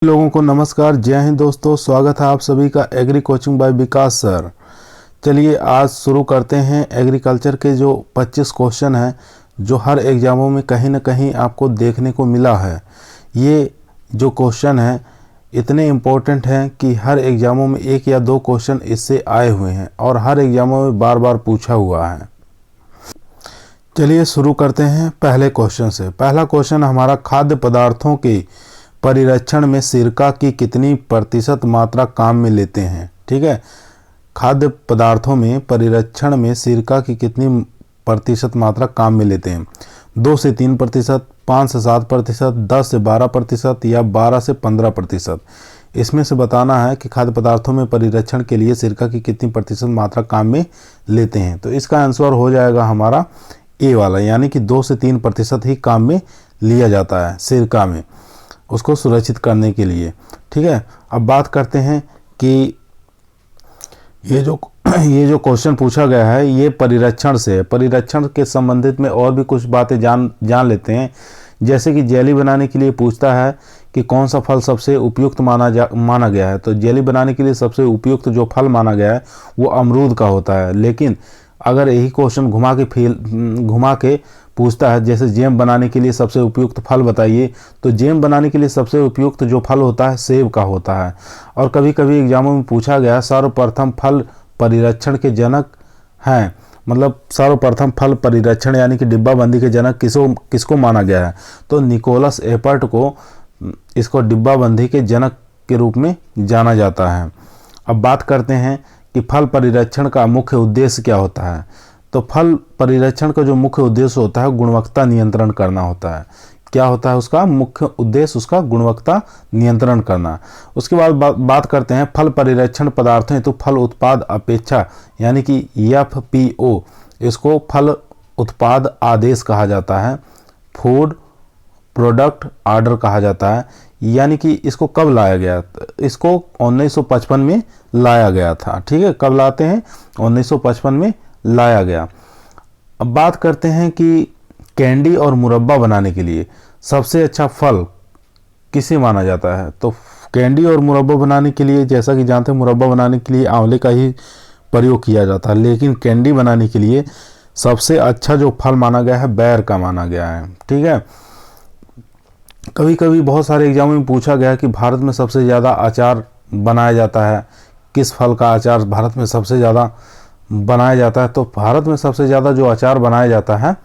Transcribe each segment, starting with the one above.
लोगों को नमस्कार, जय हिंद दोस्तों। स्वागत है आप सभी का एग्री कोचिंग बाय विकास सर। चलिए आज शुरू करते हैं। एग्रीकल्चर के जो 25 क्वेश्चन हैं जो हर एग्जामों में कहीं ना कहीं आपको देखने को मिला है, ये जो क्वेश्चन हैं इतने इम्पोर्टेंट हैं कि हर एग्जामों में एक या दो क्वेश्चन इससे आए हुए हैं और हर एग्जामों में बार बार पूछा हुआ है। चलिए शुरू करते हैं पहले क्वेश्चन से। पहला क्वेश्चन हमारा, खाद्य पदार्थों के परिरक्षण में सिरका की कितनी प्रतिशत मात्रा काम में लेते हैं। ठीक है, खाद्य पदार्थों में परिरक्षण में सिरका की कितनी प्रतिशत मात्रा काम में लेते हैं। 2 से 3%, 5 से 7%, 10 से 12% या 12 से 15%। इसमें से बताना है कि खाद्य पदार्थों में परिरक्षण के लिए सिरका की कितनी प्रतिशत मात्रा काम में लेते हैं। तो इसका आंसर हो जाएगा हमारा ए वाला, यानी कि 2 से 3% ही काम में लिया जाता है सिरका में, उसको सुरक्षित करने के लिए। ठीक है, अब बात करते हैं कि ये जो क्वेश्चन पूछा गया है ये परिरक्षण से है। परिरक्षण के संबंधित में और भी कुछ बातें जान लेते हैं। जैसे कि जेली बनाने के लिए पूछता है कि कौन सा फल सबसे उपयुक्त माना गया है। तो जेली बनाने के लिए सबसे उपयुक्त जो फल माना गया है वो अमरूद का होता है। लेकिन अगर यही क्वेश्चन घुमा के पूछता है, जैसे जैम बनाने के लिए सबसे उपयुक्त फल बताइए, तो जैम बनाने के लिए सबसे उपयुक्त जो फल होता है सेब का होता है। और कभी कभी एग्जामों में पूछा गया सर्वप्रथम फल परिरक्षण के जनक हैं, मतलब सर्वप्रथम फल परिरक्षण यानी कि डिब्बाबंदी के जनक किसको माना गया है। तो निकोलस एपर्ट को इसको डिब्बाबंदी के जनक के रूप में जाना जाता है। अब बात करते हैं कि फल परिरक्षण का मुख्य उद्देश्य क्या होता है। तो फल परिरक्षण का जो मुख्य उद्देश्य होता है गुणवत्ता नियंत्रण करना होता है। क्या होता है उसका मुख्य उद्देश्य? उसका गुणवत्ता नियंत्रण करना। उसके बाद बात करते हैं फल परिरक्षण पदार्थों हेतु फल उत्पाद अपेक्षा यानी कि FPO, इसको फल उत्पाद आदेश कहा जाता है, फूड प्रोडक्ट ऑर्डर कहा जाता है। यानी कि इसको कब लाया गया? इसको 1955 में लाया गया था। ठीक है, कब लाते हैं? 1955 में लाया गया। अब बात करते हैं कि कैंडी और मुरब्बा बनाने के लिए सबसे अच्छा फल किसे माना जाता है। तो कैंडी और मुरब्बा बनाने के लिए, जैसा कि जानते हैं, मुरब्बा बनाने के लिए आंवले का ही प्रयोग किया जाता है, लेकिन कैंडी बनाने के लिए सबसे अच्छा जो फल माना गया है बेर का माना गया है। ठीक है, कभी कभी बहुत सारे एग्जामों में पूछा गया कि भारत में सबसे ज़्यादा अचार बनाया जाता है, किस फल का अचार भारत में सबसे ज़्यादा बनाया जाता है। तो भारत में सबसे ज़्यादा जो अचार बनाया जाता है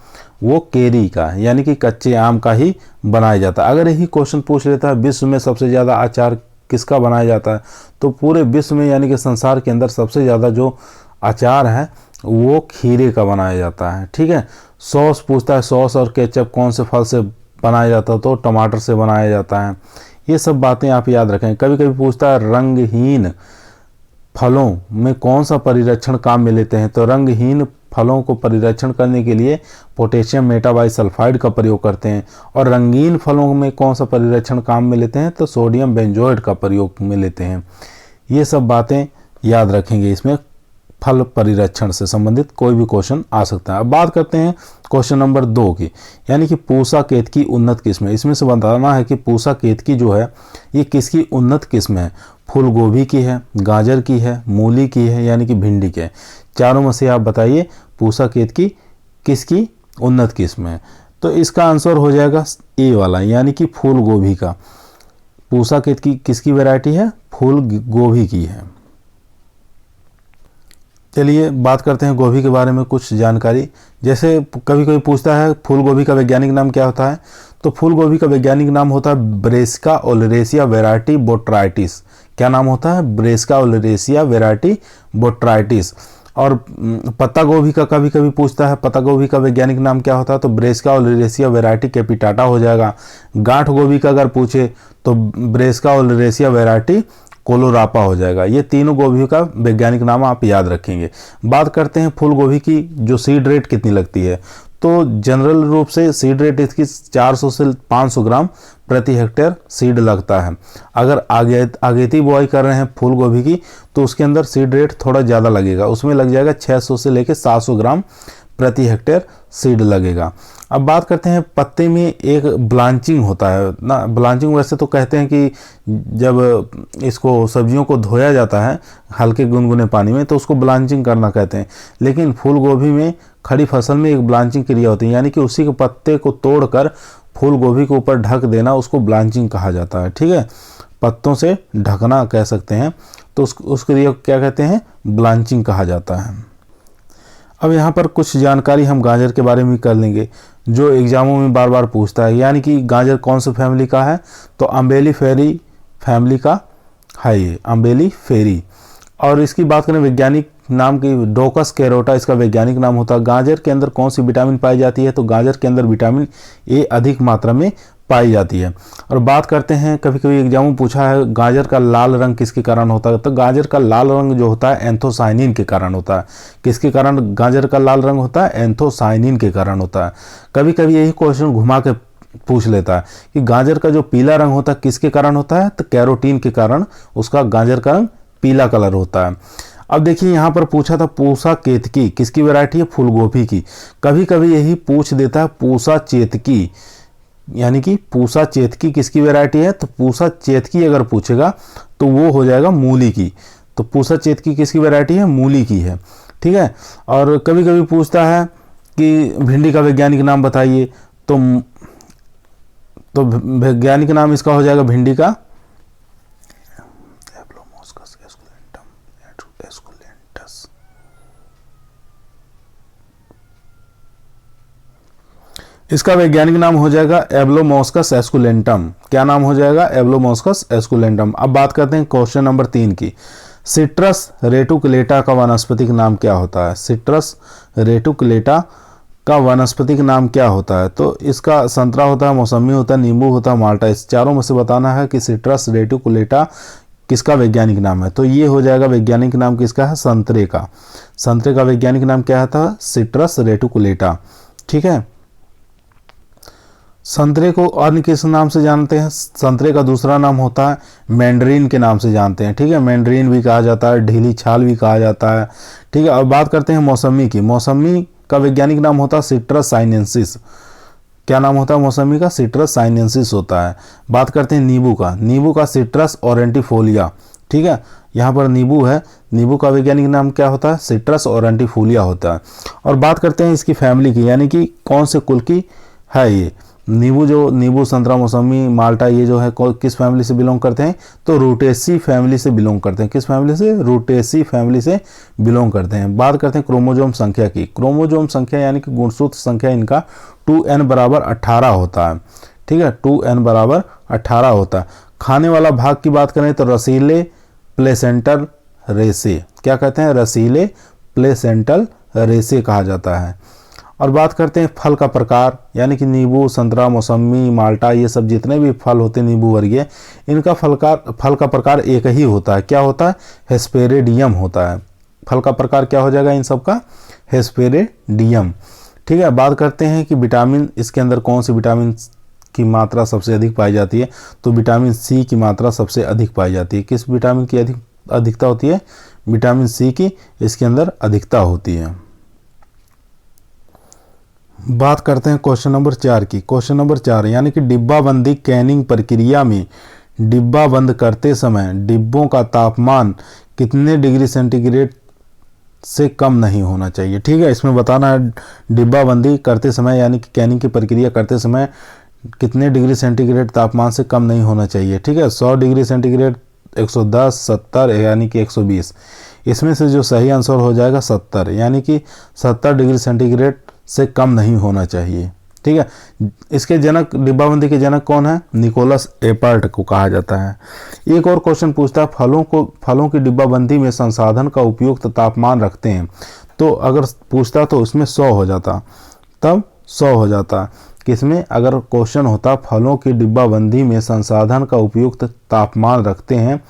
वो केरी का यानी कि कच्चे आम का ही बनाया जाता है। अगर यही क्वेश्चन पूछ लेता है विश्व में सबसे ज़्यादा अचार किसका बनाया जाता है, तो पूरे विश्व में यानी कि संसार के अंदर सबसे ज़्यादा जो अचार है वो खीरे का बनाया जाता है। ठीक है, सॉस पूछता है, सॉस और केचप कौन से फल से बनाया जाता है, तो टमाटर से बनाया जाता है। ये सब बातें आप याद रखें। कभी कभी पूछता है रंगहीन फलों में कौन सा परिरक्षण काम में लेते हैं। तो रंगहीन फलों को परिरक्षण करने के लिए पोटेशियम मेटाबाइसल्फाइड का प्रयोग करते हैं। और रंगीन फलों में कौन सा परिरक्षण काम में लेते हैं, तो सोडियम बेंजोएट का प्रयोग में लेते हैं। ये सब बातें याद रखेंगे, इसमें फल परिरक्षण से संबंधित कोई भी क्वेश्चन आ सकता है। अब बात करते हैं क्वेश्चन नंबर 2 की, यानी कि पूसा केतकी उन्नत किस्म है। इसमें से बताना है कि पूसा केतकी जो है ये किसकी उन्नत किस्म है। फूल गोभी की है, गाजर की है, मूली की है यानी कि भिंडी की है। चारों में से आप बताइए पूसा केतकी किसकी उन्नत किस्म है। तो इसका आंसर हो जाएगा ए वाला, यानी कि फूल गोभी का। पूसा केतकी किसकी वैरायटी है? फूल गोभी की है। चलिए बात करते हैं गोभी के बारे में कुछ जानकारी। जैसे कभी कोई पूछता है फूल गोभी का वैज्ञानिक नाम क्या होता है, तो फूल गोभी का वैज्ञानिक नाम होता है ब्रेसिका ओलेरेसिया वेराइटी बोट्राइटिस। क्या नाम होता है? Brassica oleracea variety botrytis. और पत्ता गोभी का कभी कभी पूछता है, पत्ता गोभी का वैज्ञानिक नाम क्या होता है, तो ब्रेसिका ओलेरेसिया वेराइटी कैपिटाटा हो जाएगा। गांठ गोभी का अगर पूछे तो ब्रेसिका ओलेरेसिया वेराइटी कोलोरापा हो जाएगा। ये तीनों गोभी का वैज्ञानिक नाम आप याद रखेंगे। बात करते हैं फूल गोभी की जो सीड रेट कितनी लगती है। तो जनरल रूप से सीड रेट इसकी 400 से 500 ग्राम प्रति हेक्टेयर सीड लगता है। अगर अगेती बुआई कर रहे हैं फूल गोभी की तो उसके अंदर सीड रेट थोड़ा ज़्यादा लगेगा, उसमें लग जाएगा 600 से लेकर 700 ग्राम प्रति हेक्टेयर सीड लगेगा। अब बात करते हैं पत्ते में एक ब्लांचिंग होता है ना। ब्लांचिंग वैसे तो कहते हैं कि जब इसको सब्जियों को धोया जाता है हल्के गुनगुने पानी में तो उसको ब्लांचिंग करना कहते हैं, लेकिन फूल गोभी में खड़ी फसल में एक ब्लांचिंग क्रिया होती है, यानी कि उसी के पत्ते को तोड़कर फूल गोभी के ऊपर ढक देना उसको ब्लांचिंग कहा जाता है। ठीक है, पत्तों से ढकना कह सकते हैं, तो उस क्रिया को क्या कहते हैं, ब्लांचिंग कहा जाता है। अब यहाँ पर कुछ जानकारी हम गाजर के बारे में कर लेंगे जो एग्जामों में बार बार पूछता है, यानी कि गाजर कौन से फैमिली का है, तो अम्बेलिफेरी फैमिली का है ये, अम्बेलिफेरी। और इसकी बात करें वैज्ञानिक नाम की, डोकस कैरोटा इसका वैज्ञानिक नाम होता है। गाजर के अंदर कौन सी विटामिन पाई जाती है, तो गाजर के अंदर विटामिन ए अधिक मात्रा में पाई जाती है। और बात करते हैं, कभी कभी एग्जाम में पूछा है गाजर का लाल रंग किसके कारण होता है, तो गाजर का लाल रंग जो होता है एंथोसाइनिन के कारण होता है। किसके कारण गाजर का लाल रंग होता है, एंथोसाइनिन के कारण होता है। कभी कभी यही क्वेश्चन घुमा के पूछ लेता है कि गाजर का जो पीला रंग होता है किसके कारण होता है, तो कैरोटीन के कारण उसका गाजर का रंग पीला कलर होता है। अब देखिए यहाँ पर पूछा था पूसा केतकी किसकी वैरायटी है, फूलगोभी की। कभी कभी यही पूछ देता है पूसा चेतकी, यानी कि पूसा चेतकी किसकी वैरायटी है, तो पूसा चेतकी अगर पूछेगा तो वो हो जाएगा मूली की। तो पूसा चेतकी किसकी वैरायटी है, मूली की है। ठीक है, और कभी कभी पूछता है कि भिंडी का वैज्ञानिक नाम बताइए, तो वैज्ञानिक नाम इसका हो जाएगा भिंडी का इसका वैज्ञानिक नाम हो जाएगा एब्लोमोस्कस एस्कुलेंटम। क्या नाम हो जाएगा, एब्लोमोस्कस एस्कुलेंटम। अब बात करते हैं क्वेश्चन नंबर 3 की। सिट्रस रेटिकुलेटा का वानस्पतिक नाम क्या होता है, सिट्रस रेटिकुलेटा का वानस्पतिक नाम क्या होता है, तो इसका संतरा होता है, मौसमी होता है, नींबू होता है, माल्टा। इस चारों में से बताना है कि सिट्रस रेटिकुलेटा किसका वैज्ञानिक नाम है, तो ये हो जाएगा वैज्ञानिक नाम किसका है, संतरे का। संतरे का वैज्ञानिक नाम क्या था, सिट्रस रेटिकुलेटा। ठीक है, संतरे को अन्य किस नाम से जानते हैं, संतरे का दूसरा नाम होता है मैंडरीन के नाम से जानते हैं। ठीक है, मैंडरीन भी कहा जाता है, ढीली छाल भी कहा जाता है। ठीक है, अब बात करते हैं मौसमी की। मौसमी का वैज्ञानिक नाम होता है सिट्रस साइनेंसिस। क्या नाम होता है मौसमी का, सिट्रस साइनेंसिस होता है। बात करते हैं नींबू का। नींबू का सिट्रस ऑरेंटिफोलिया। ठीक है, यहाँ पर नींबू है, नींबू का वैज्ञानिक नाम क्या होता है, सिट्रस ऑरेंटिफोलिया होता है। और बात करते हैं इसकी फैमिली की, यानी कि कौन से कुल की है ये नींबू। जो नींबू, संतरा, मौसमी, माल्टा, ये जो है किस फैमिली से बिलोंग करते हैं, तो रूटेसी फैमिली से बिलोंग करते हैं। किस फैमिली से, रूटेसी फैमिली से बिलोंग करते हैं। बात करते हैं क्रोमोजोम संख्या की। क्रोमोजोम संख्या यानी कि गुणसूत्र संख्या इनका 2n बराबर 18 होता है। ठीक है, 2n बराबर 18 होता है। खाने वाला भाग की बात करें तो रसीले प्लेसेंटल रेसे, क्या कहते हैं, रसीले प्लेसेंटल रेसे कहा जाता है। और बात करते हैं फल का प्रकार, यानी कि नींबू, संतरा, मौसमी, माल्टा, ये सब जितने भी फल होते हैं नींबू वर्गीय, इनका फल का प्रकार एक ही होता है। क्या होता है, हेस्पेरेडियम होता है। फल का प्रकार क्या हो जाएगा इन सब का, हेस्पेरेडियम। ठीक है, बात करते हैं कि विटामिन, इसके अंदर कौन सी विटामिन की मात्रा सबसे अधिक पाई जाती है, तो विटामिन सी की मात्रा सबसे अधिक पाई जाती है। किस विटामिन की अधिकता होती है, विटामिन सी की इसके अंदर अधिकता होती है। बात करते हैं क्वेश्चन नंबर 4 की। क्वेश्चन नंबर 4 यानी कि डिब्बाबंदी कैनिंग प्रक्रिया में डिब्बा बंद करते समय डिब्बों का तापमान कितने डिग्री सेंटीग्रेड से कम नहीं होना चाहिए। ठीक है, इसमें बताना है डिब्बाबंदी करते समय यानी कि कैनिंग की प्रक्रिया करते समय कितने डिग्री सेंटीग्रेड तापमान से कम नहीं होना चाहिए। ठीक है, 100 डिग्री सेंटीग्रेड, 110, 70 यानी कि 120। इसमें से जो सही आंसर हो जाएगा 70, यानी कि 70 डिग्री सेंटीग्रेड से कम नहीं होना चाहिए। ठीक है, इसके जनक, डिब्बाबंदी के जनक कौन है, निकोलस एपर्ट को कहा जाता है। एक और क्वेश्चन पूछता है फलों की डिब्बाबंदी में संसाधन का उपयुक्त तापमान रखते हैं, तो अगर पूछता तो उसमें 100 हो जाता, तब 100 हो जाता। किसमें, अगर क्वेश्चन होता फलों की डिब्बाबंदी में संसाधन का उपयुक्त तापमान रखते हैं,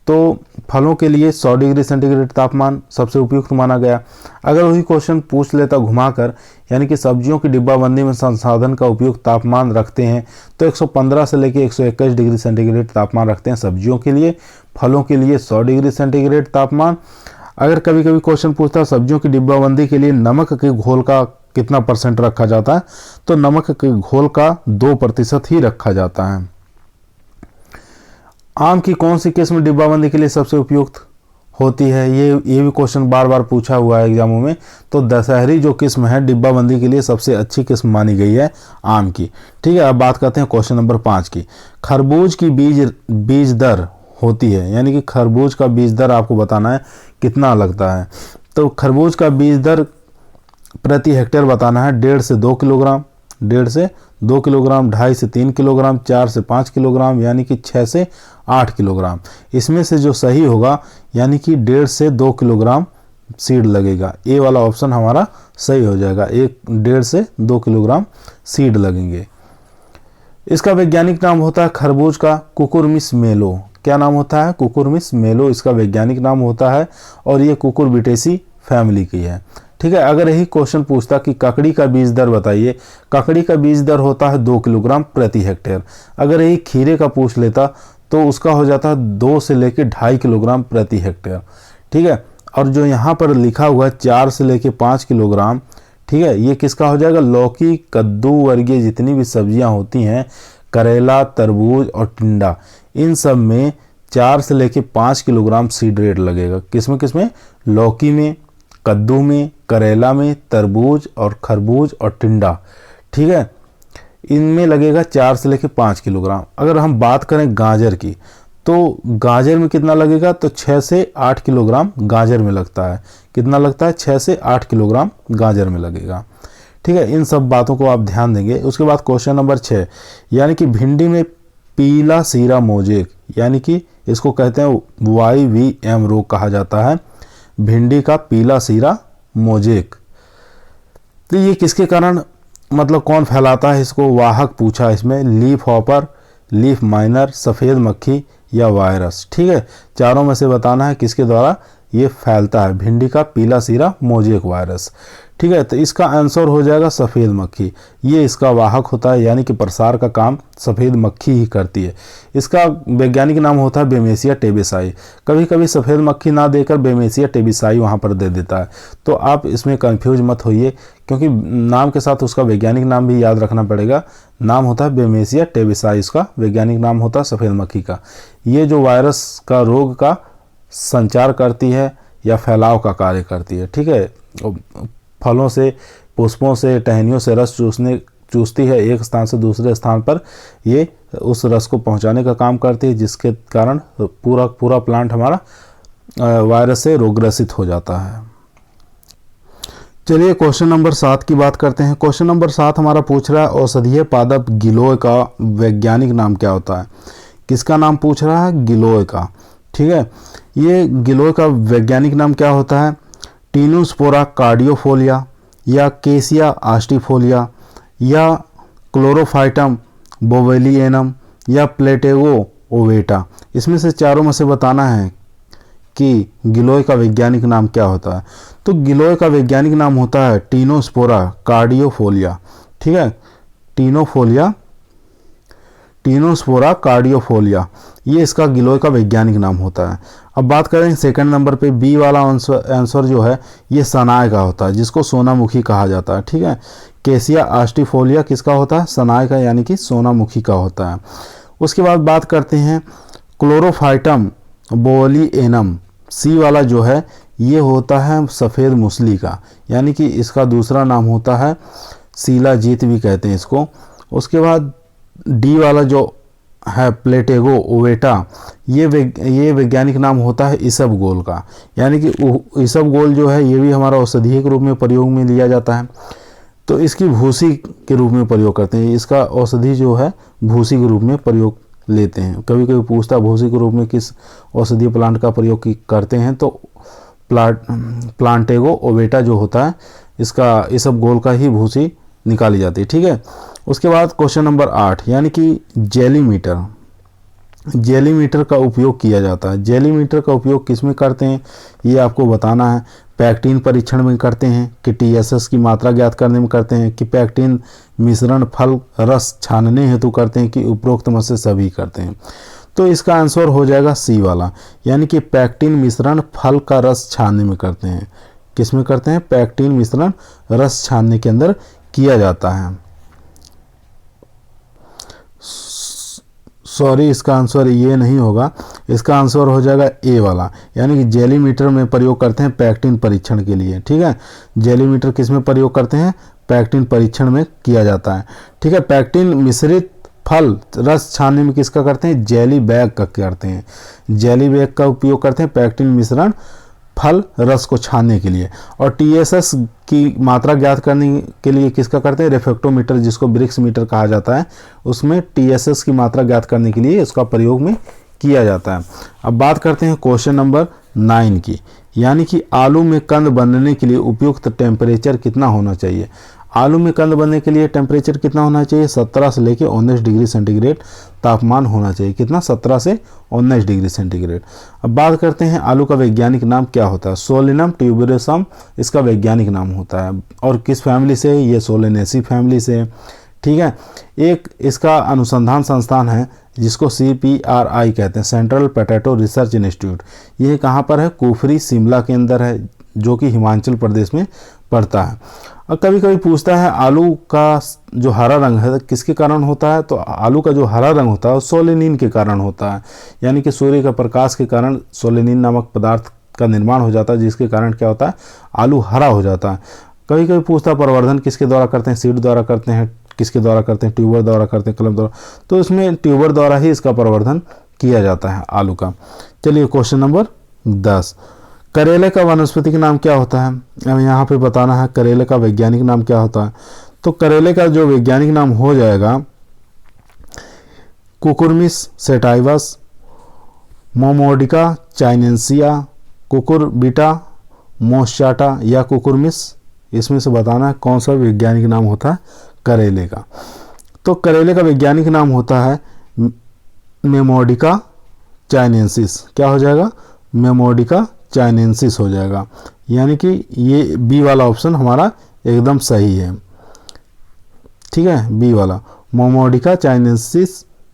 तो फलों के लिए 100 डिग्री सेंटीग्रेड तापमान सबसे उपयुक्त माना गया। अगर वही क्वेश्चन पूछ लेता घुमाकर, यानी कि सब्जियों की डिब्बाबंदी में संसाधन का उपयुक्त तापमान रखते हैं, तो 115 से लेकर 121 डिग्री सेंटीग्रेड तापमान रखते हैं सब्जियों के लिए। फलों के लिए 100 डिग्री सेंटीग्रेड तापमान। अगर कभी कभी क्वेश्चन पूछता है सब्जियों की डिब्बाबंदी के लिए नमक के घोल का कितना % रखा जाता है, तो नमक के घोल का 2% ही रखा जाता है। आम की कौन सी किस्म डिब्बाबंदी के लिए सबसे उपयुक्त होती है, ये भी क्वेश्चन बार बार पूछा हुआ है एग्जामों में। तो दशहरी जो किस्म है डिब्बाबंदी के लिए सबसे अच्छी किस्म मानी गई है आम की। ठीक है, अब बात करते हैं क्वेश्चन नंबर 5 की। खरबूज की बीज दर होती है, यानी कि खरबूज का बीज दर आपको बताना है कितना लगता है। तो खरबूज का बीज दर प्रति हेक्टेयर बताना है 1.5 से 2 किलोग्राम, 1.5 से 2 किलोग्राम, 2.5 से 3 किलोग्राम, 4 से 5 किलोग्राम, यानी कि 6 से 8 किलोग्राम। इसमें से जो सही होगा यानी कि 1.5 से 2 किलोग्राम सीड लगेगा। ए वाला ऑप्शन हमारा सही हो जाएगा, 1.5 से 2 किलोग्राम सीड लगेंगे। इसका वैज्ञानिक नाम होता है खरबूज का कुकुरबिटेसी मेलो। क्या नाम होता है? कुकुरबिटेसी मेलो इसका वैज्ञानिक नाम होता है और ये कुकुरबिटेसी फैमिली की है। ठीक है, अगर यही क्वेश्चन पूछता कि ककड़ी का बीज दर बताइए, ककड़ी का बीज दर होता है 2 किलोग्राम प्रति हेक्टेयर। अगर यही खीरे का पूछ लेता तो उसका हो जाता है 2 से लेकर 2.5 किलोग्राम प्रति हेक्टेयर। ठीक है, और जो यहाँ पर लिखा हुआ है 4 से लेकर 5 किलोग्राम, ठीक है, ये किसका हो जाएगा? लौकी, कद्दू वर्गीय जितनी भी सब्जियां होती हैं, करेला, तरबूज और टिंडा, इन सब में 4 से लेकर 5 किलोग्राम सीड रेट लगेगा। किसमें किसमें? लौकी में, कद्दू में, करेला में, तरबूज और खरबूज और टिंडा। ठीक है, इनमें लगेगा 4 से लेकर 5 किलोग्राम। अगर हम बात करें गाजर की, तो गाजर में कितना लगेगा? तो 6 से 8 किलोग्राम गाजर में लगता है। कितना लगता है? 6 से 8 किलोग्राम गाजर में लगेगा। ठीक है, इन सब बातों को आप ध्यान देंगे। उसके बाद क्वेश्चन नंबर 6, यानी कि भिंडी में पीला सीरा मोजेक, यानी कि इसको कहते हैं YVM रोग कहा जाता है, भिंडी का पीला सीरा मोजेक। तो ये किसके कारण, मतलब कौन फैलाता है इसको? वाहक पूछा इसमें, लीफ हॉपर, लीफ माइनर, सफ़ेद मक्खी या वायरस। ठीक है, चारों में से बताना है किसके द्वारा ये फैलता है, भिंडी का पीला सीरा मोजेक वायरस। ठीक है, तो इसका आंसर हो जाएगा सफ़ेद मक्खी। ये इसका वाहक होता है, यानी कि प्रसार का काम सफ़ेद मक्खी ही करती है। इसका वैज्ञानिक नाम होता है बेमेसिया टेबेसाई। कभी कभी सफ़ेद मक्खी ना देकर बेमेसिया टेबेसाई वहाँ पर दे देता है, तो आप इसमें कंफ्यूज मत होइए, क्योंकि नाम के साथ उसका वैज्ञानिक नाम भी याद रखना पड़ेगा। नाम होता है बेमेसिया टेबेसाई, इसका वैज्ञानिक नाम होता है सफ़ेद मक्खी का। ये जो वायरस का रोग का संचार करती है या फैलाव का कार्य करती है। ठीक है, फलों से, पुष्पों से, टहनियों से रस चूसती है, एक स्थान से दूसरे स्थान पर ये उस रस को पहुंचाने का काम करती है, जिसके कारण पूरा प्लांट हमारा वायरस से रोगग्रसित हो जाता है। चलिए क्वेश्चन नंबर 7 की बात करते हैं। क्वेश्चन नंबर 7 हमारा पूछ रहा है औषधीय पादप गिलोय का वैज्ञानिक नाम क्या होता है? किसका नाम पूछ रहा है? गिलोय का। ठीक है, ये गिलोय का वैज्ञानिक नाम क्या होता है? टीनोस्पोरा कार्डियोफोलिया या केसिया आस्टिफोलिया या क्लोरोफाइटम बोवेलियनम या प्लेटेगो ओवेटा। इसमें से चारों में से बताना है कि गिलोय का वैज्ञानिक नाम क्या होता है। तो गिलोय का वैज्ञानिक नाम होता है टीनोस्पोरा कार्डियोफोलिया। ठीक है, टीनोस्पोरा कार्डियोफोलिया, ये इसका गिलोय का वैज्ञानिक नाम होता है। अब बात करें सेकंड नंबर पे, बी वाला आंसर जो है ये सनाय का होता है, जिसको सोनामुखी कहा जाता है। ठीक है, केसिया आस्टिफोलिया किसका होता है? सनाय का, यानी कि सोनामुखी का होता है। उसके बाद बात करते हैं क्लोरोफाइटम बोवेलियनम, सी वाला जो है ये होता है सफ़ेद मूसली का, यानी कि इसका दूसरा नाम होता है शिलाजीत भी कहते हैं इसको। उसके बाद डी वाला जो है प्लेटेगो ओवेटा, ये वैज्ञानिक नाम होता है इसबगोल का, यानी कि इसबगोल जो है ये भी हमारा औषधीय के रूप में प्रयोग में लिया जाता है। तो इसकी भूसी के रूप में प्रयोग करते हैं, इसका औषधि जो है भूसी के रूप में प्रयोग लेते हैं। कभी कभी पूछता भूसी के रूप में किस औषधीय प्लांट का प्रयोग करते हैं, तो प्लांटेगो ओवेटा जो होता है इसका इसबगोल का ही भूसी निकाली जाती है। ठीक है, उसके बाद क्वेश्चन नंबर 8, यानी कि जेलीमीटर का उपयोग किया जाता है। जेलीमीटर का उपयोग किस में करते हैं ये आपको बताना है। पैक्टिन परीक्षण में करते हैं, कि TSS की मात्रा ज्ञात करने में करते हैं, कि पैक्टिन मिश्रण फल रस छानने हेतु करते हैं, कि उपरोक्त में से सभी करते हैं। तो इसका आंसर हो जाएगा सी वाला, यानी कि पैक्टिन मिश्रण फल का रस छानने में करते हैं। किस में करते हैं? पैक्टिन मिश्रण रस छानने के अंदर किया जाता है। सॉरी, इसका आंसर ये नहीं होगा, इसका आंसर हो जाएगा ए वाला, यानी कि जेलीमीटर में प्रयोग करते हैं पैक्टिन परीक्षण के लिए। ठीक है, जेलीमीटर किस में प्रयोग करते हैं? पैक्टिन परीक्षण में किया जाता है। ठीक है, पैक्टिन मिश्रित फल रस छानने में किसका करते हैं? जेली बैग का करते हैं। जेली बैग का उपयोग करते हैं पैक्टिन मिश्रण फल रस को छानने के लिए। और टीएसएस की मात्रा ज्ञात करने के लिए किसका करते हैं? रेफ्रेक्टोमीटर, जिसको ब्रिक्स मीटर कहा जाता है, उसमें टीएसएस की मात्रा ज्ञात करने के लिए इसका प्रयोग में किया जाता है। अब बात करते हैं क्वेश्चन नंबर 9 की, यानी कि आलू में कंद बनने के लिए उपयुक्त टेम्परेचर कितना होना चाहिए। आलू में कंद बनने के लिए टेम्परेचर कितना होना चाहिए? 17 से लेकर 19 डिग्री सेंटीग्रेड तापमान होना चाहिए। कितना? 17 से 19 डिग्री सेंटीग्रेड। अब बात करते हैं आलू का वैज्ञानिक नाम क्या होता है। सोलेनम ट्यूबरोसम इसका वैज्ञानिक नाम होता है। और किस फैमिली से? ये सोलेनेसी फैमिली से। ठीक है, एक इसका अनुसंधान संस्थान है जिसको CPRI कहते हैं, सेंट्रल पोटैटो रिसर्च इंस्टीट्यूट। ये कहाँ पर है? कुफरी शिमला के अंदर है, जो कि हिमाचल प्रदेश में पड़ता है। और कभी कभी पूछता है आलू का जो हरा रंग है किसके कारण होता है, तो आलू का जो हरा रंग होता है वो सोलेनिन के कारण होता है, यानी कि सूर्य का प्रकाश के कारण सोलेनिन नामक पदार्थ का निर्माण हो जाता है, जिसके कारण क्या होता है? आलू हरा हो जाता है। कभी कभी पूछता है प्रवर्धन किसके द्वारा करते हैं? सीड द्वारा करते हैं। किसके द्वारा करते हैं? ट्यूबर द्वारा करते हैं, कलम द्वारा। तो इसमें ट्यूबर द्वारा ही इसका प्रवर्धन किया जाता है आलू का। चलिए क्वेश्चन नंबर 10, करेले का वानस्पतिक नाम क्या होता है। अब यहाँ पे बताना है करेले का वैज्ञानिक नाम क्या होता है। तो करेले का जो वैज्ञानिक नाम हो जाएगा कुकुरमिस सेटाइवस, मोमोडिका चाइनेंसिया, कुकुरबिटा मोस्चाटा या कुकुरमिस, इसमें से बताना है कौन सा वैज्ञानिक नाम होता है करेले का। तो करेले का वैज्ञानिक नाम होता है मेमोडिका चाइनेंसिस। क्या हो जाएगा? मेमोडिका चाइनेंसिस हो जाएगा, यानी कि ये बी वाला ऑप्शन हमारा एकदम सही है। ठीक है, बी वाला मोमोडिका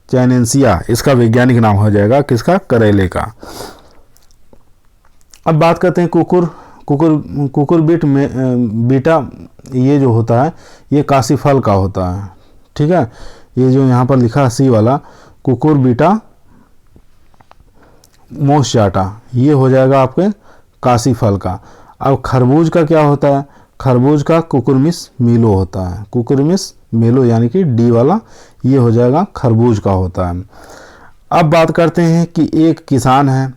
चाइनेंसिया इसका वैज्ञानिक नाम हो जाएगा किसका? करेले का। अब बात करते हैं कुकुरबिट में बीटा, ये जो होता है ये काशी फल का होता है। ठीक है, ये जो यहाँ पर लिखा है सी वाला कुकुरबिटा मोस्चाटा, ये हो जाएगा आपके काशी फल का। अब खरबूज का क्या होता है? खरबूज का कुकुरमिस मिलो होता है। कुकुरमिस मिलो यानी कि डी वाला, ये हो जाएगा खरबूज का होता है। अब बात करते हैं कि एक किसान है,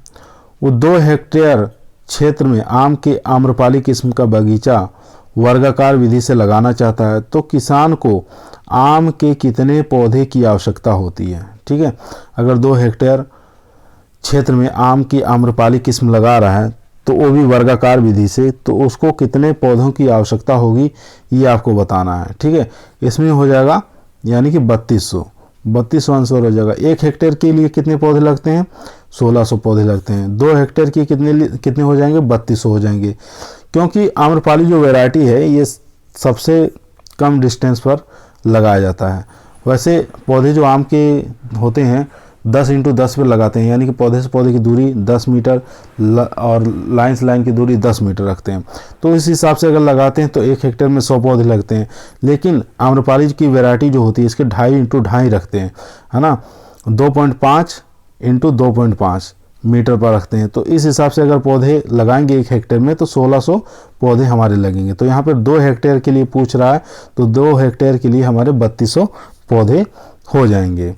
वो 2 हेक्टेयर क्षेत्र में आम के आम्रपाली किस्म का बगीचा वर्गाकार विधि से लगाना चाहता है, तो किसान को आम के कितने पौधे की आवश्यकता होती है। ठीक है, अगर 2 हेक्टेयर क्षेत्र में आम की आम्रपाली किस्म लगा रहा है, तो वो भी वर्गाकार विधि से, तो उसको कितने पौधों की आवश्यकता होगी ये आपको बताना है। ठीक है, इसमें हो जाएगा यानी कि 3200 आंसर हो जाएगा। 1 हेक्टेयर के लिए कितने पौधे लगते हैं? 1600 पौधे लगते हैं। 2 हेक्टेयर की कितने हो जाएंगे? 3200 हो जाएंगे, क्योंकि आम्रपाली जो वैरायटी है ये सबसे कम डिस्टेंस पर लगाया जाता है। वैसे पौधे जो आम के होते हैं 10 × 10 पर लगाते हैं, यानी कि पौधे से पौधे की दूरी 10 मीटर और लाइन से लाइन की दूरी 10 मीटर रखते हैं। तो इस हिसाब से अगर लगाते हैं तो 1 हेक्टेयर में 100 पौधे लगते हैं। लेकिन आम्रपाली की वैरायटी जो होती है इसके 2.5 × 2.5 रखते हैं, है ना, 2.5 × 2.5 मीटर पर रखते हैं। तो इस हिसाब से अगर पौधे लगाएंगे 1 हेक्टेयर में तो 1600 पौधे हमारे लगेंगे। तो यहाँ पर 2 हेक्टेयर के लिए पूछ रहा है, तो 2 हेक्टेयर के लिए हमारे 3200 पौधे हो जाएंगे।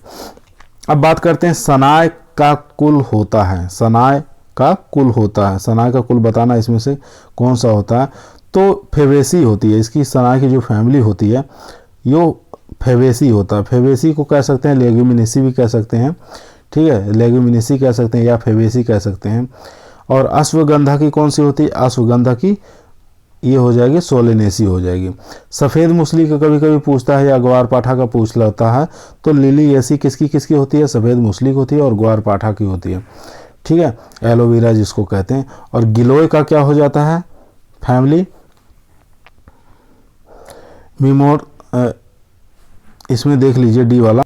अब बात करते हैं सनाय का कुल होता है। सनाय का कुल होता है, सनाय का कुल बताना इसमें से कौन सा होता है। तो फेबेसी होती है, इसकी सनाय की जो फैमिली होती है यो फेबेसी होता है। फेबेसी को कह सकते हैं, लेग्यूमिनेसी भी कह सकते हैं। ठीक है, लेग्यूमिनेसी कह सकते हैं या फेबेसी कह सकते हैं। और अश्वगंधा की कौन सी होती है? अश्वगंधा की ये हो जाएगी सोलेनेसी हो जाएगी। सफ़ेद मूसली का कभी कभी पूछता है या ग्वारपाठा का पूछ लेता है, तो लिली ऐसी किसकी होती है? सफ़ेद मूसली की होती है और ग्वारपाठा की होती है। ठीक है, एलोवेरा जिसको कहते हैं। और गिलोय का क्या हो जाता है? फैमिली मिमोर, इसमें देख लीजिए डी वाला,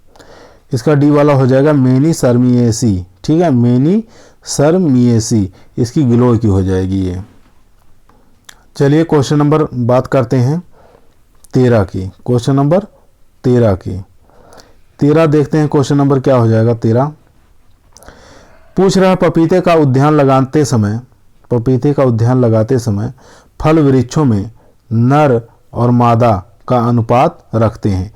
इसका डी वाला हो जाएगा मेनी सर्मिएसी, ठीक है, मेनी सर्मिएसी, इसकी गिलोय की हो जाएगी ये। चलिए क्वेश्चन नंबर बात करते हैं 13 की, क्वेश्चन नंबर 13 की। 13 देखते हैं क्वेश्चन नंबर क्या हो जाएगा। 13 पूछ रहा है पपीते का उद्यान लगाते समय, पपीते का उद्यान लगाते समय फल वृक्षों में नर और मादा का अनुपात रखते हैं,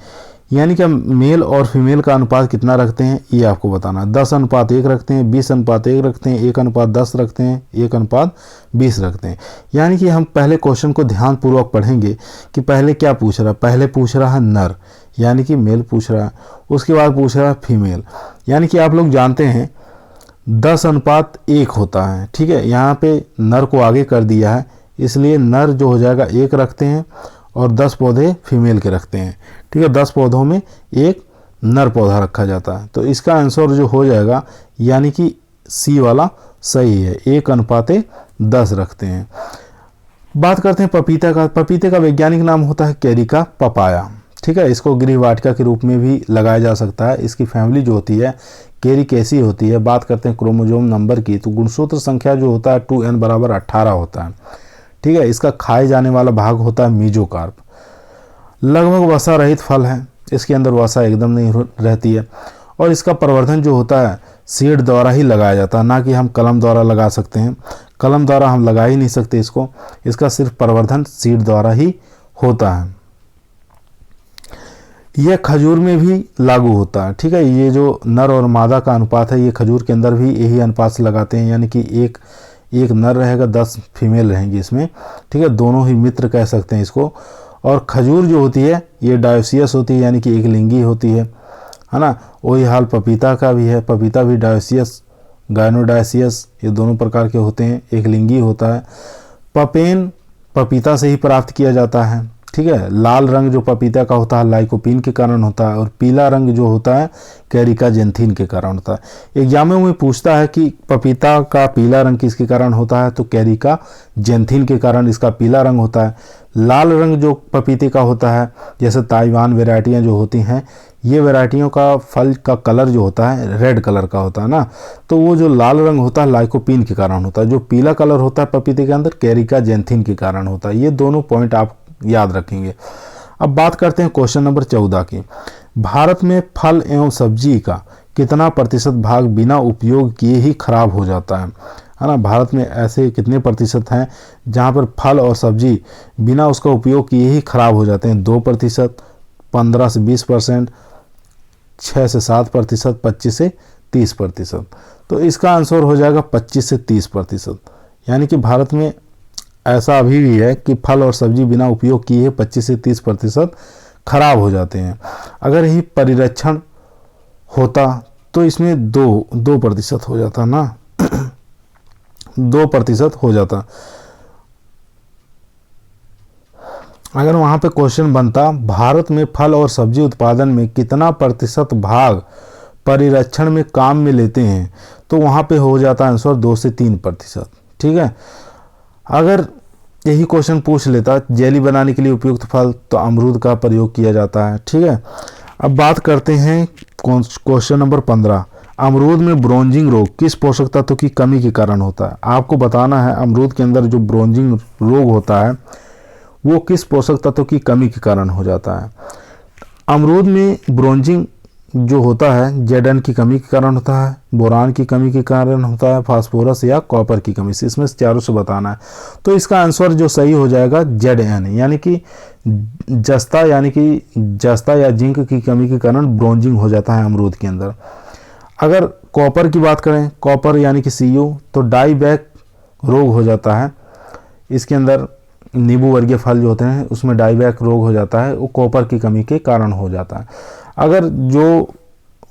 यानी कि मेल और फीमेल का अनुपात कितना रखते हैं ये आपको बताना। 10:1 रखते हैं, 20:1 रखते हैं, 1:10 रखते हैं, 1:20 रखते हैं। यानी कि हम पहले क्वेश्चन को ध्यानपूर्वक पढ़ेंगे कि पहले क्या पूछ रहा है। पहले पूछ रहा है नर, यानी कि मेल पूछ रहा है, उसके बाद पूछ रहा है फीमेल, यानी कि आप लोग जानते हैं 10:1 होता है, ठीक है। यहाँ पे नर को आगे कर दिया है, इसलिए नर जो हो जाएगा 1 रखते हैं और 10 पौधे फीमेल के रखते हैं, ठीक है। 10 पौधों में एक नर पौधा रखा जाता है, तो इसका आंसर जो हो जाएगा यानी कि सी वाला सही है, 1:10 रखते हैं। बात करते हैं पपीता का। पपीते का वैज्ञानिक नाम होता है कैरिका पपाया, ठीक है। इसको गृहवाटिका के रूप में भी लगाया जा सकता है। इसकी फैमिली जो होती है कैरिकेसी होती है। बात करते हैं क्रोमोसोम नंबर की, तो गुणसूत्र संख्या जो होता है 2n = 18 होता है, ठीक है। इसका खाए जाने वाला भाग होता है मीजोकार्प। लगभग वसा रहित फल है, इसके अंदर वसा एकदम नहीं रहती है। और इसका प्रवर्धन जो होता है सीड द्वारा ही लगाया जाता है, ना कि हम कलम द्वारा लगा सकते हैं। कलम द्वारा हम लगा ही नहीं सकते इसको, इसका सिर्फ प्रवर्धन सीड द्वारा ही होता है। यह खजूर में भी लागू होता है, ठीक है। ये जो नर और मादा का अनुपात है ये खजूर के अंदर भी यही अनुपात से लगाते हैं, यानी कि एक नर रहेगा 10 फीमेल रहेंगी इसमें, ठीक है। दोनों ही मित्र कह सकते हैं इसको। और खजूर जो होती है ये डायोसियस होती है, यानी कि एक लिंगी होती है ना। वही हाल पपीता का भी है, पपीता भी डायोसियस गायनोडायोसियस ये दोनों प्रकार के होते हैं, एक लिंगी होता है। पपेन पपीता से ही प्राप्त किया जाता है, ठीक है। लाल रंग जो पपीता का होता है लाइकोपीन के कारण होता है, और पीला रंग जो होता है कैरिका जेंथिन के कारण होता है। एग्जाम में पूछता है कि पपीता का पीला रंग किसके कारण होता है, तो कैरिका जेंथिन के कारण इसका पीला रंग होता है। लाल रंग जो पपीते का होता है, जैसे ताइवान वैरायटियाँ जो होती हैं, ये वैरायटियों का फल का कलर जो होता है रेड कलर का होता है ना, तो वो जो लाल रंग होता है लाइकोपीन के कारण होता है। जो पीला कलर होता है पपीते के अंदर कैरिका जेंथिन के कारण होता है। ये दोनों पॉइंट आप याद रखेंगे। अब बात करते हैं क्वेश्चन नंबर 14 की। भारत में फल एवं सब्जी का कितना प्रतिशत भाग बिना उपयोग किए ही खराब हो जाता है ना। भारत में ऐसे कितने प्रतिशत हैं जहां पर फल और सब्जी बिना उसका उपयोग किए ही खराब हो जाते हैं। 2%, 15 से 20%, 6 से 7%, 25 से 30%। तो इसका आंसर हो जाएगा 25 से 30%। यानी कि भारत में ऐसा अभी भी है कि फल और सब्जी बिना उपयोग किए 25 से 30% खराब हो जाते हैं। अगर ही परिरक्षण होता तो इसमें 2% हो जाता ना 2% हो जाता। अगर वहां पे क्वेश्चन बनता भारत में फल और सब्जी उत्पादन में कितना प्रतिशत भाग परिरक्षण में काम में लेते हैं, तो वहां पे हो जाता आंसर 2 से 3%, ठीक है। अगर यही क्वेश्चन पूछ लेता जेली बनाने के लिए उपयुक्त फल, तो अमरूद का प्रयोग किया जाता है, ठीक है। अब बात करते हैं क्वेश्चन नंबर 15। अमरूद में ब्रोंजिंग रोग किस पोषक तत्व की कमी के कारण होता है। आपको बताना है अमरूद के अंदर जो ब्रोंजिंग रोग होता है वो किस पोषक तत्व की कमी के कारण हो जाता है। अमरूद में ब्रोंजिंग जो होता है जेडन की कमी के कारण होता है, बोरान की कमी के कारण होता है, फास्फोरस या कॉपर की कमी से, इसमें चारों से बताना है। तो इसका आंसर जो सही हो जाएगा जेडएन, यानी कि जस्ता या जिंक की कमी के कारण ब्रोंजिंग हो जाता है अमरूद के अंदर। अगर कॉपर की बात करें, कॉपर यानी कि Cu, तो डाईबैक रोग हो जाता है इसके अंदर। नींबू वर्गीय फल जो होते हैं उसमें डाईबैक रोग हो जाता है, वो कॉपर की कमी के कारण हो जाता है। अगर जो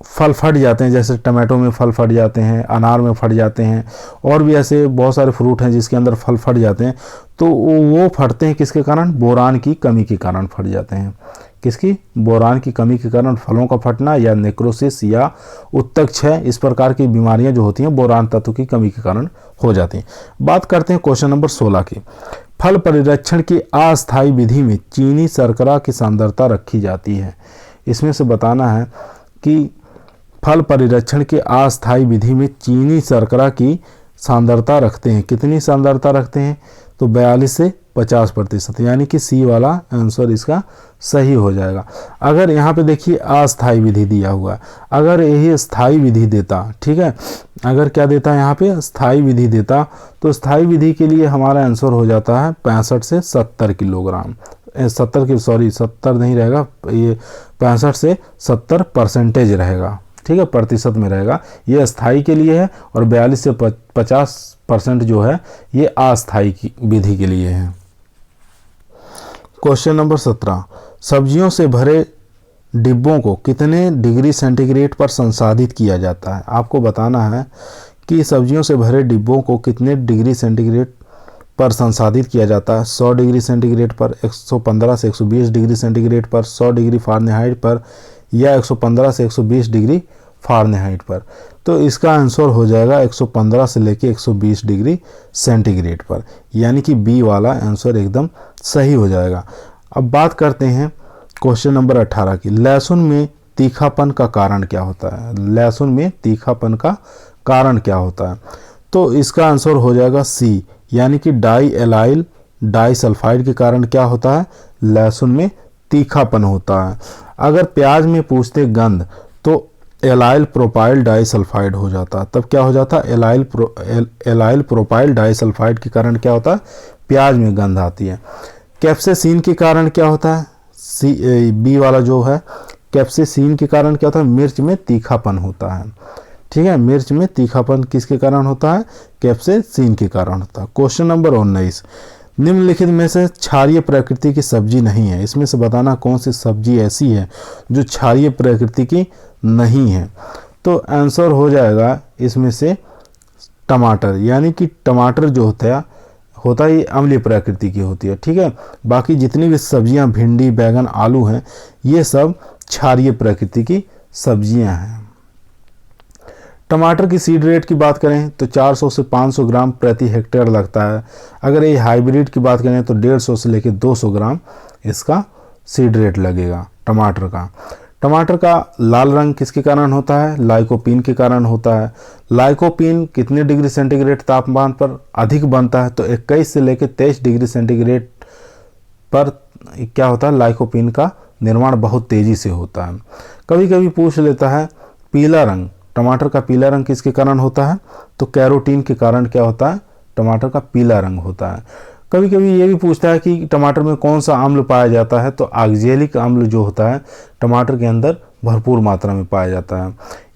फल फट जाते हैं, जैसे टमाटो में फल फट जाते हैं, अनार में फट जाते हैं, और भी ऐसे बहुत सारे फ्रूट हैं जिसके अंदर फल फट जाते हैं, तो वो फटते हैं किसके कारण, बोरान की कमी के कारण फट जाते हैं। किसकी, बोरान की कमी के कारण फलों का फटना या नेक्रोसिस या उत्तक क्षय, इस प्रकार की बीमारियां जो होती हैं बोरान तत्व की कमी के कारण हो जाती हैं। बात करते हैं क्वेश्चन नंबर 16 की। फल परिरक्षण की अस्थायी विधि में चीनी शर्करा की सांद्रता रखी जाती है। इसमें से बताना है कि फल परिरक्षण के अस्थायी विधि में चीनी शर्करा की सांद्रता रखते हैं। कितनी सांद्रता रखते हैं? तो 42 से 50%, यानी कि सी वाला आंसर इसका सही हो जाएगा। अगर यहाँ पे देखिए अस्थायी विधि दिया हुआ है, अगर यही स्थायी विधि देता, ठीक है, अगर क्या देता है यहाँ पे स्थायी विधि देता, तो स्थायी विधि के लिए हमारा आंसर हो जाता है 65 से 70 किलोग्राम। 70 नहीं रहेगा, ये 65 से 70% रहेगा, ठीक है, प्रतिशत में रहेगा। ये अस्थाई के लिए है और 42 से 50% जो है ये अस्थाई की विधि के लिए है। क्वेश्चन नंबर 17, सब्जियों से भरे डिब्बों को कितने डिग्री सेंटीग्रेड पर संसाधित किया जाता है? आपको बताना है कि सब्जियों से भरे डिब्बों को कितने डिग्री सेंटीग्रेड पर संसाधित किया जाता है। 100 डिग्री सेंटीग्रेड पर, 115 से 120 डिग्री सेंटीग्रेड पर, 100 डिग्री फ़ारेनहाइट पर, या 115 से 120 डिग्री फ़ारेनहाइट पर। तो इसका आंसर हो जाएगा 115 से लेके 120 डिग्री सेंटीग्रेड पर, यानी कि बी वाला आंसर एकदम सही हो जाएगा। अब बात करते हैं क्वेश्चन नंबर 18 की। लहसुन में तीखापन का कारण क्या होता है? लहसुन में तीखापन का कारण क्या होता है? तो इसका आंसर हो जाएगा सी, यानी कि डाई एलाइल डाइसल्फाइड के कारण क्या होता है? लहसुन में तीखापन होता है। अगर प्याज में पूछते गंध, तो एलाइल प्रोपाइल डाइसल्फाइड हो जाता। तब क्या हो जाता? एलाइल प्रोपाइल डाइसल्फाइड के कारण क्या होता है? प्याज में गंध आती है। कैप्सेसिन के कारण क्या होता है? बी वाला जो है, कैप्सेसिन के कारण क्या होता है? मिर्च में तीखापन होता है, ठीक है। मिर्च में तीखापन किसके कारण होता है? कैप्सेसिन के कारण होता है। क्वेश्चन नंबर 19, निम्नलिखित में से क्षारीय प्रकृति की सब्जी नहीं है। इसमें से बताना कौन सी सब्जी ऐसी है जो क्षारीय प्रकृति की नहीं है। तो आंसर हो जाएगा इसमें से टमाटर, यानी कि टमाटर जो होता है ये अम्लीय प्रकृति की होती है, ठीक है। बाकी जितनी भी सब्जियां, भिंडी, बैगन, आलू हैं, ये सब क्षारीय प्रकृति की सब्जियां हैं। टमाटर की सीड रेट की बात करें तो 400 से 500 ग्राम प्रति हेक्टेयर लगता है। अगर ये हाइब्रिड की बात करें तो 150 से लेकर 200 ग्राम इसका सीड रेट लगेगा टमाटर का। टमाटर का लाल रंग किसके कारण होता है? लाइकोपीन के कारण होता है। लाइकोपीन कितने डिग्री सेंटीग्रेड तापमान पर अधिक बनता है? तो 21 से लेकर 23 डिग्री सेंटीग्रेड पर क्या होता है? लाइकोपीन का निर्माण बहुत तेज़ी से होता है। कभी कभी पूछ लेता है पीला रंग, टमाटर का पीला रंग किसके कारण होता है? तो कैरोटीन के कारण क्या होता है? टमाटर का पीला रंग होता है। कभी कभी ये भी पूछता है कि टमाटर में कौन सा अम्ल पाया जाता है? तो ऑक्जेलिक अम्ल जो होता है टमाटर के अंदर भरपूर मात्रा में पाया जाता है।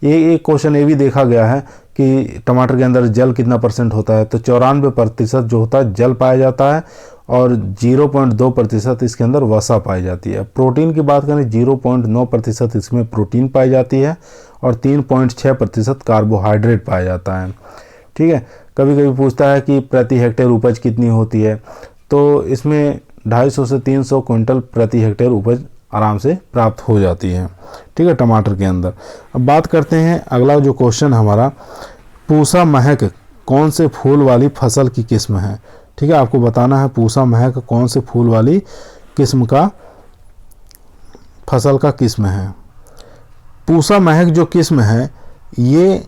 ये एक क्वेश्चन ये भी देखा गया है कि टमाटर के अंदर जल कितना % होता है? तो 94% जो होता है जल पाया जाता है और 0.2% इसके अंदर वसा पाई जाती है। प्रोटीन की बात करें 0.9% इसमें प्रोटीन पाई जाती है और 3.6% कार्बोहाइड्रेट पाया जाता है, ठीक है। कभी कभी पूछता है कि प्रति हेक्टेयर उपज कितनी होती है? तो इसमें 250 से 300 क्विंटल प्रति हेक्टेयर उपज आराम से प्राप्त हो जाती है, ठीक है, टमाटर के अंदर। अब बात करते हैं अगला जो क्वेश्चन हमारा, पूसा महक कौन से फूल वाली फसल की किस्म है? ठीक है, आपको बताना है पूसा महक कौन से फूल वाली किस्म का फसल का किस्म है। पूसा महक जो किस्म है ये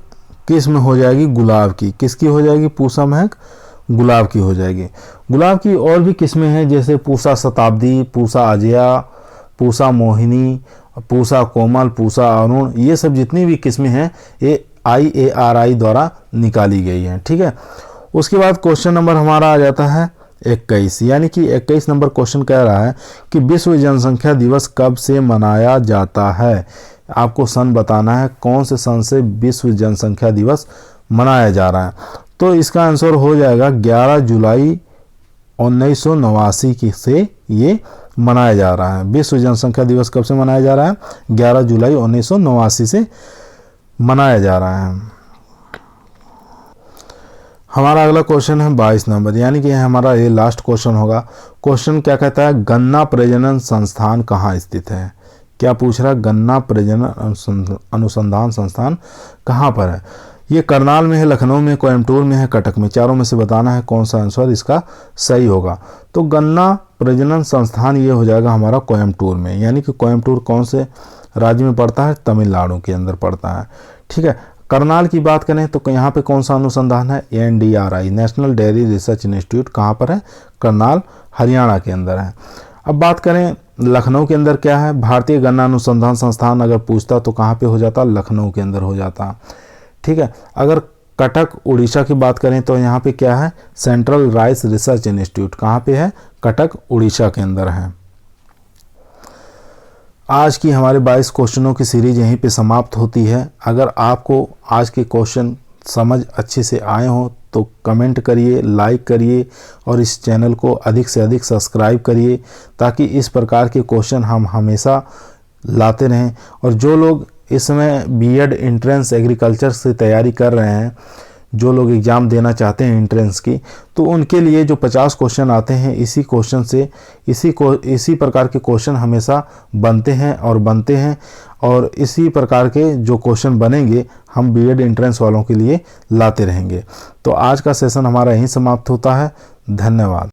किस्म हो जाएगी गुलाब की। किसकी हो जाएगी? पूसा महक गुलाब की हो जाएगी। गुलाब की और भी किस्में हैं जैसे पूसा शताब्दी, पूसा अजया, पूसा मोहिनी, पूसा कोमल, पूसा अरुण, ये सब जितनी भी किस्में हैं ये IARI द्वारा निकाली गई हैं, ठीक है। उसके बाद क्वेश्चन नंबर हमारा आ जाता है 21, यानी कि 21 नंबर क्वेश्चन कह रहा है कि विश्व जनसंख्या दिवस कब से मनाया जाता है? आपको सन बताना है, कौन से सन से विश्व जनसंख्या दिवस मनाया जा रहा है। तो इसका आंसर हो जाएगा 11 जुलाई 1989 से ये मनाया जा रहा है। विश्व जनसंख्या दिवस कब से मनाया जा रहा है? 11 जुलाई 1989 से मनाया जा रहा है। हमारा अगला क्वेश्चन है 22 नंबर, यानी कि हमारा ये लास्ट क्वेश्चन होगा। क्वेश्चन क्या कहता है? गन्ना प्रजनन संस्थान कहाँ स्थित है? क्या पूछ रहा है? गन्ना प्रजनन अनुसंधान संस्थान कहाँ पर है? ये करनाल में है, लखनऊ में, कोयम्बटूर में है, कटक में। चारों में से बताना है कौन सा आंसर इसका सही होगा। तो गन्ना प्रजनन संस्थान ये हो जाएगा हमारा कोयम्बटूर में, यानी कि कोयम्बटूर कौन से राज्य में पड़ता है? तमिलनाडु के अंदर पड़ता है। ठीक है, करनाल की बात करें तो यहाँ पे कौन सा अनुसंधान है? NDRI, national dairy research institute, कहाँ पर है? करनाल, हरियाणा के अंदर है। अब बात करें लखनऊ के अंदर क्या है? भारतीय गन्ना अनुसंधान संस्थान अगर पूछता तो कहाँ पे हो जाता? लखनऊ के अंदर हो जाता। ठीक है, अगर कटक उड़ीसा की बात करें तो यहाँ पे क्या है? सेंट्रल राइस रिसर्च इंस्टीट्यूट, कहाँ पे है? कटक उड़ीसा के अंदर है। आज की हमारे 22 क्वेश्चनों की सीरीज यहीं पे समाप्त होती है। अगर आपको आज के क्वेश्चन समझ अच्छे से आए हों तो कमेंट करिए, लाइक करिए और इस चैनल को अधिक से अधिक सब्सक्राइब करिए, ताकि इस प्रकार के क्वेश्चन हम हमेशा लाते रहें। और जो लोग इस समय बीएड एंट्रेंस एग्रीकल्चर से तैयारी कर रहे हैं, जो लोग एग्ज़ाम देना चाहते हैं एंट्रेंस की, तो उनके लिए जो 50 क्वेश्चन आते हैं, इसी क्वेश्चन से इसी प्रकार के क्वेश्चन हमेशा बनते हैं और इसी प्रकार के जो क्वेश्चन बनेंगे हम बीएड एंट्रेंस वालों के लिए लाते रहेंगे। तो आज का सेशन हमारा यहीं समाप्त होता है। धन्यवाद।